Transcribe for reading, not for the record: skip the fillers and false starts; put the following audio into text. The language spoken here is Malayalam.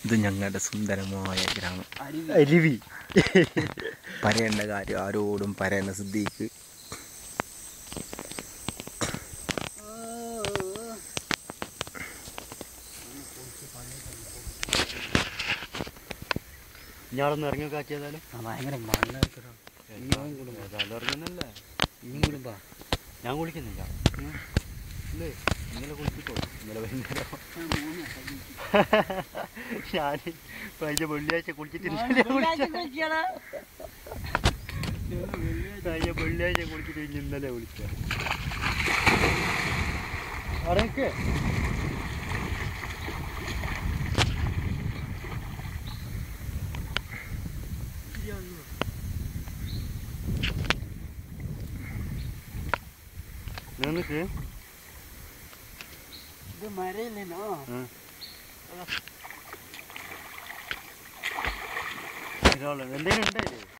ഇത് ഞങ്ങളുടെ സുന്ദരമായ ഗ്രാമം അരുവി. പറയേണ്ട കാര്യം ആരോടും പറയേണ്ട സിദ്ദീഖ്. ഞാനൊന്ന് ഇറങ്ങി കാറ്റിയതാലും ഭയങ്കര മണ്ണായിട്ടോ. ഇറങ്ങുന്നല്ലേ ഇനിയും കൂടുമ്പാ ഞാൻ കുളിക്കുന്നില്ല. ഇല്ലേ ഇന്നലെ കുളിച്ചിട്ടോ? ഇന്നലെ വൈകുന്നേരം ഞാൻ കഴിഞ്ഞ വെള്ളിയാഴ്ച കുളിച്ചിട്ടില്ല. കഴിഞ്ഞ വെള്ളിയാഴ്ച കുളിച്ചിട്ട് ഇന്നലെ വിളിച്ച അടക്ക് നിനക്ക് ഇത് മരയില്ലേനോ? എന്തെങ്കിലും ഉണ്ടായില്ലേ?